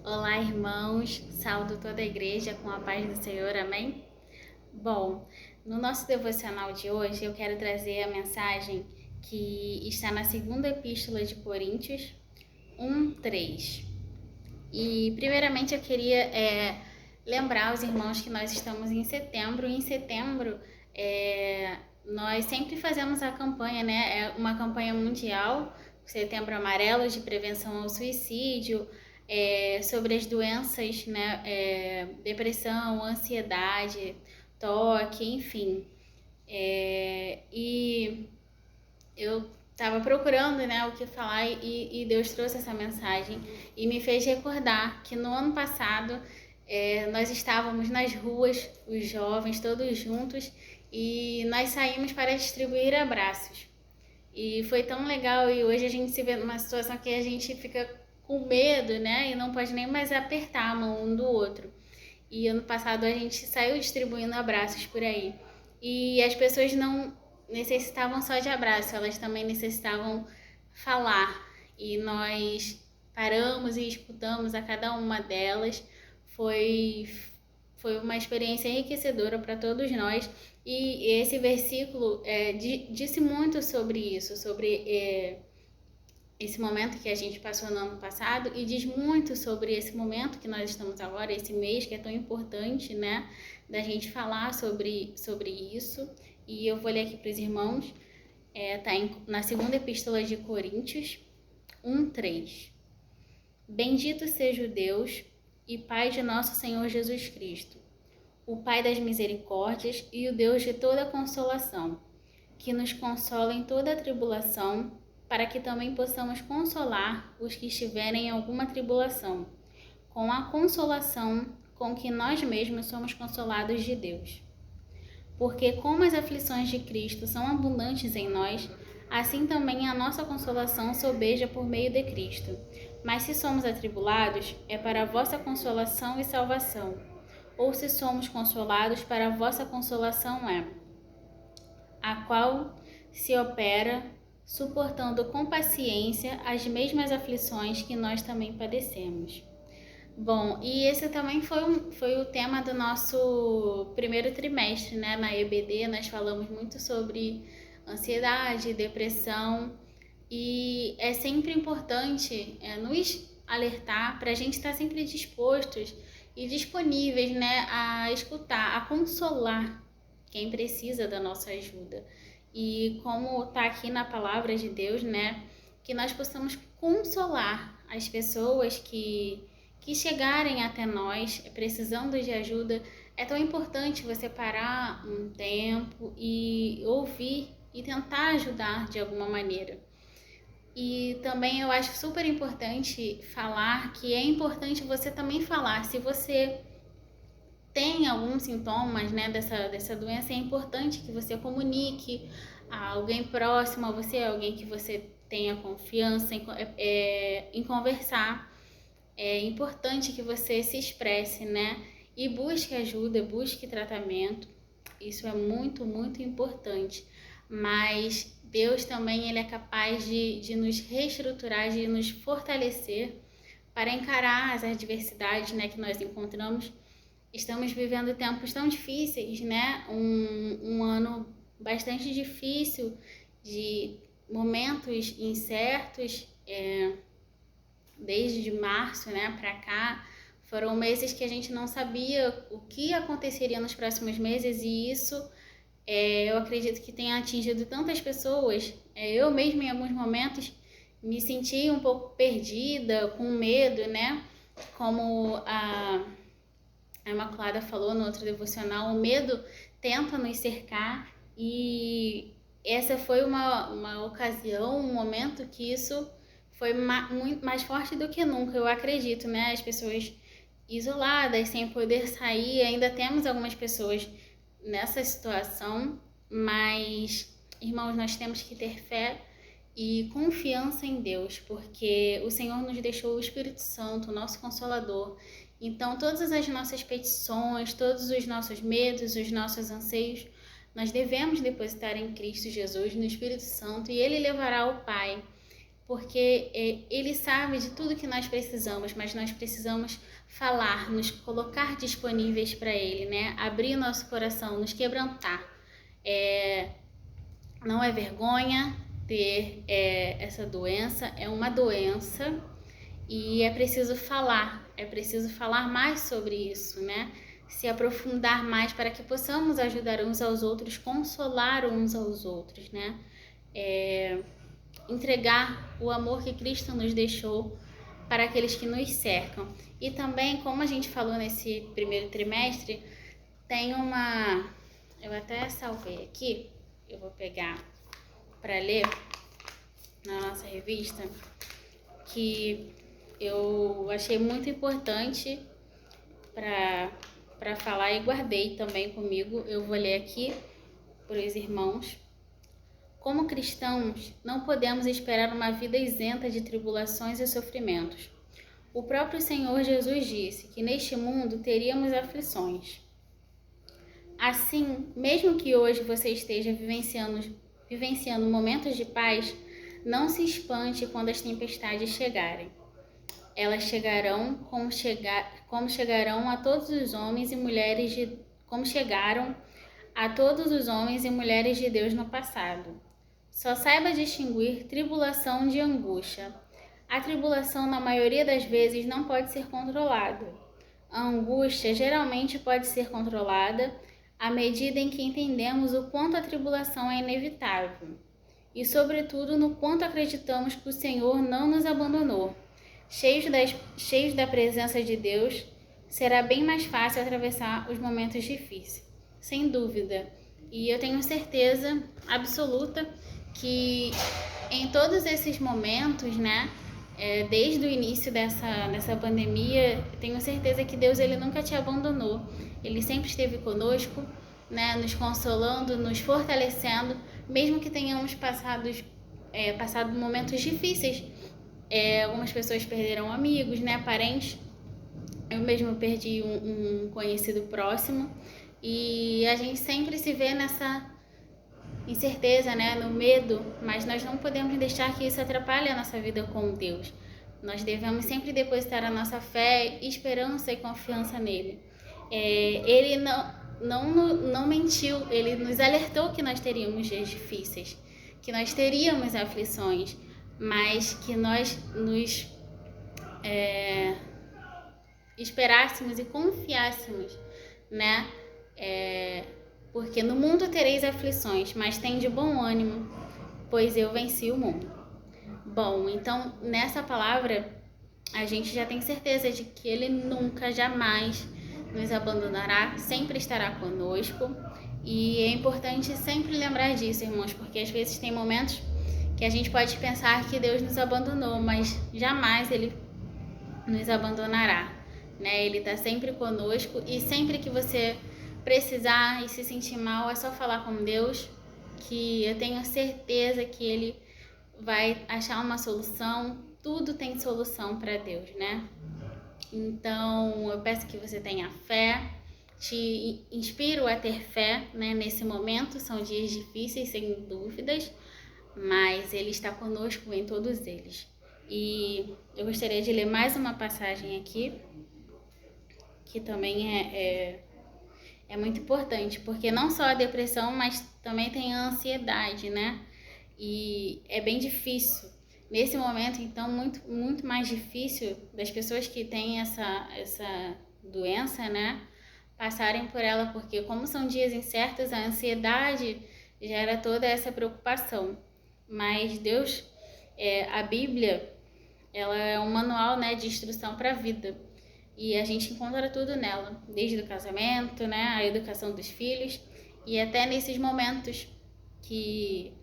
Olá, irmãos, saúdo toda a igreja com a paz do Senhor, amém? Bom, no nosso devocional de hoje eu quero trazer a mensagem que está na segunda epístola de Coríntios 1:3. E primeiramente eu queria lembrar os irmãos que nós estamos em setembro, e em setembro nós sempre fazemos a campanha, né? É uma campanha mundial, Setembro Amarelo, de prevenção ao suicídio, sobre as doenças, né? Depressão, ansiedade, toque, enfim. E eu estava procurando, né, o que falar e Deus trouxe essa mensagem e me fez recordar que no ano passado nós estávamos nas ruas, os jovens todos juntos, e nós saímos para distribuir abraços. E foi tão legal, e hoje a gente se vê numa situação que a gente fica com medo, né, e não pode nem mais apertar a mão um do outro. E ano passado a gente saiu distribuindo abraços por aí. E as pessoas não necessitavam só de abraço, elas também necessitavam falar. E nós paramos e escutamos a cada uma delas. Foi uma experiência enriquecedora para todos nós. E esse versículo disse muito sobre isso, sobre esse momento que a gente passou no ano passado, e diz muito sobre esse momento que nós estamos agora, esse mês que é tão importante, né, da gente falar sobre isso. E eu vou ler aqui para os irmãos, na segunda epístola de Coríntios 1:3. Bendito seja o Deus e Pai de nosso Senhor Jesus Cristo, o Pai das misericórdias e o Deus de toda consolação, que nos consola em toda a tribulação, para que também possamos consolar os que estiverem em alguma tribulação, com a consolação com que nós mesmos somos consolados de Deus. Porque como as aflições de Cristo são abundantes em nós, assim também a nossa consolação sobeja por meio de Cristo. Mas se somos atribulados, é para a vossa consolação e salvação. Ou se somos consolados, para a vossa consolação é, a qual se opera suportando com paciência as mesmas aflições que nós também padecemos. Bom, e esse também foi o tema do nosso primeiro trimestre, né? Na EBD nós falamos muito sobre ansiedade, depressão, e é sempre importante nos alertar para a gente estar sempre dispostos e disponíveis, né, a escutar, a consolar quem precisa da nossa ajuda. E como está aqui na palavra de Deus, né, que nós possamos consolar as pessoas que chegarem até nós precisando de ajuda. É tão importante você parar um tempo e ouvir e tentar ajudar de alguma maneira. E também eu acho super importante falar que é importante você também falar. Se você tem alguns sintomas, né, dessa doença, é importante que você comunique a alguém próximo a você, alguém que você tenha confiança em conversar. É importante que você se expresse, né, e busque ajuda, busque tratamento. Isso é muito, muito importante. Mas Deus também ele é capaz de nos reestruturar, de nos fortalecer para encarar as adversidades, né, que nós encontramos. Estamos vivendo tempos tão difíceis, né? Um ano bastante difícil, de momentos incertos, desde março, né, para cá. Foram meses que a gente não sabia o que aconteceria nos próximos meses, e isso eu acredito que tenha atingido tantas pessoas. Eu mesma, em alguns momentos, me senti um pouco perdida, com medo, né? Como a Imaculada falou no outro devocional, o medo tenta nos cercar, e essa foi uma ocasião, um momento que isso foi muito mais forte do que nunca, eu acredito, né? As pessoas isoladas, sem poder sair, ainda temos algumas pessoas nessa situação, mas, irmãos, nós temos que ter fé e confiança em Deus, porque o Senhor nos deixou o Espírito Santo, o nosso Consolador. Então, todas as nossas petições, todos os nossos medos, os nossos anseios, nós devemos depositar em Cristo Jesus, no Espírito Santo, e Ele levará ao Pai. porque Ele sabe de tudo que nós precisamos, mas nós precisamos falar, nos colocar disponíveis para Ele, né? Abrir nosso coração, nos quebrantar. Não é vergonha ter essa doença, é uma doença e é preciso falar mais sobre isso, né? Se aprofundar mais para que possamos ajudar uns aos outros, consolar uns aos outros, né? Entregar o amor que Cristo nos deixou para aqueles que nos cercam. E também, como a gente falou nesse primeiro trimestre, tem uma... Eu até salvei aqui, eu vou pegar para ler na nossa revista, que eu achei muito importante para falar e guardei também comigo. Eu vou ler aqui para os irmãos. Como cristãos, não podemos esperar uma vida isenta de tribulações e sofrimentos. O próprio Senhor Jesus disse que neste mundo teríamos aflições. Assim, mesmo que hoje você esteja vivenciando momentos de paz, não se espante quando as tempestades chegarem. Elas chegarão como chegarão a todos os homens e mulheres como chegaram a todos os homens e mulheres de Deus no passado. Só saiba distinguir tribulação de angústia. A tribulação, na maioria das vezes, não pode ser controlada. A angústia geralmente pode ser controlada à medida em que entendemos o quanto a tribulação é inevitável e, sobretudo, no quanto acreditamos que o Senhor não nos abandonou. Cheios da presença de Deus, será bem mais fácil atravessar os momentos difíceis, sem dúvida. E eu tenho certeza absoluta que em todos esses momentos, né, desde o início dessa pandemia, tenho certeza que Deus ele nunca te abandonou. Ele sempre esteve conosco, né, nos consolando, nos fortalecendo, mesmo que tenhamos passado momentos difíceis. Algumas pessoas perderam amigos, né, parentes. Eu mesmo perdi um conhecido próximo e a gente sempre se vê nessa incerteza, né, no medo, mas nós não podemos deixar que isso atrapalhe a nossa vida com Deus. Nós devemos sempre depositar a nossa fé, esperança e confiança nele. Ele não mentiu, ele nos alertou que nós teríamos dias difíceis, que nós teríamos aflições, mas que nós nos esperássemos e confiássemos, né? Porque no mundo tereis aflições, mas tem de bom ânimo, pois eu venci o mundo. Bom, então nessa palavra a gente já tem certeza de que Ele nunca, jamais nos abandonará, sempre estará conosco. E é importante sempre lembrar disso, irmãos, porque às vezes tem momentos que a gente pode pensar que Deus nos abandonou, mas jamais Ele nos abandonará, né? Ele está sempre conosco e sempre que você precisar e se sentir mal, é só falar com Deus, que eu tenho certeza que Ele vai achar uma solução. Tudo tem solução para Deus, né? Então, eu peço que você tenha fé, te inspiro a ter fé, né, nesse momento. São dias difíceis, sem dúvidas, mas Ele está conosco em todos eles. E eu gostaria de ler mais uma passagem aqui, que também é muito importante, porque não só a depressão, mas também tem a ansiedade, né? E é bem difícil. Nesse momento, então, muito mais difícil das pessoas que têm essa doença, né, passarem por ela, porque como são dias incertos, a ansiedade gera toda essa preocupação. Mas Deus, a Bíblia, ela é um manual, né, de instrução para a vida. E a gente encontra tudo nela, desde o casamento, né, a educação dos filhos, e até nesses momentos que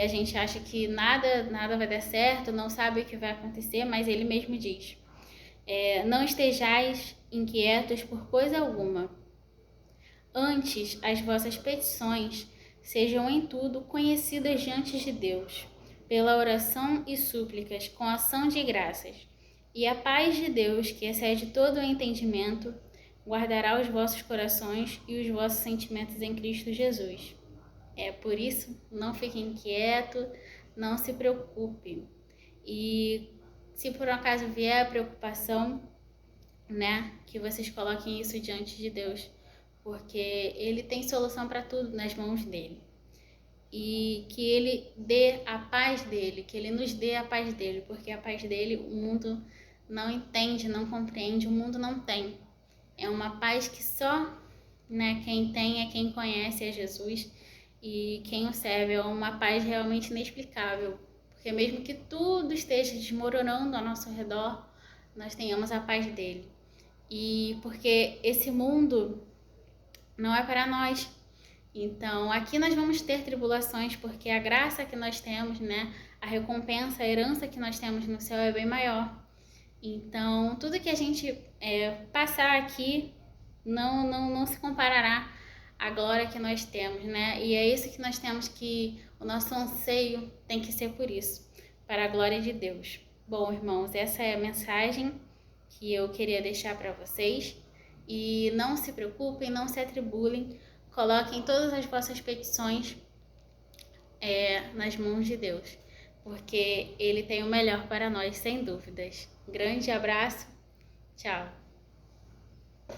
a gente acha que nada vai dar certo, não sabe o que vai acontecer, mas Ele mesmo diz: não estejais inquietos por coisa alguma. Antes, as vossas petições sejam em tudo conhecidas diante de Deus, pela oração e súplicas, com ação de graças. E a paz de Deus, que excede todo o entendimento, guardará os vossos corações e os vossos sentimentos em Cristo Jesus. Por isso, não fique inquieto, não se preocupe. E se por um acaso vier a preocupação, né, que vocês coloquem isso diante de Deus, porque Ele tem solução para tudo nas mãos dele. E que Ele dê a paz dele, que Ele nos dê a paz dele, porque a paz dele o mundo não entende, não compreende, o mundo não tem. É uma paz que só, né, quem tem é quem conhece a Jesus e quem o serve. É uma paz realmente inexplicável, porque mesmo que tudo esteja desmoronando ao nosso redor, nós tenhamos a paz dele. E porque esse mundo não é para nós. Então, aqui nós vamos ter tribulações, porque a graça que nós temos, né, a recompensa, a herança que nós temos no céu é bem maior. Então, tudo que a gente passar aqui não se comparará à glória que nós temos, né? E é isso que nós temos que, o nosso anseio tem que ser por isso, para a glória de Deus. Bom, irmãos, essa é a mensagem que eu queria deixar para vocês. E não se preocupem, não se atribulem, coloquem todas as vossas petições nas mãos de Deus, porque Ele tem o melhor para nós, sem dúvidas. Grande abraço, tchau!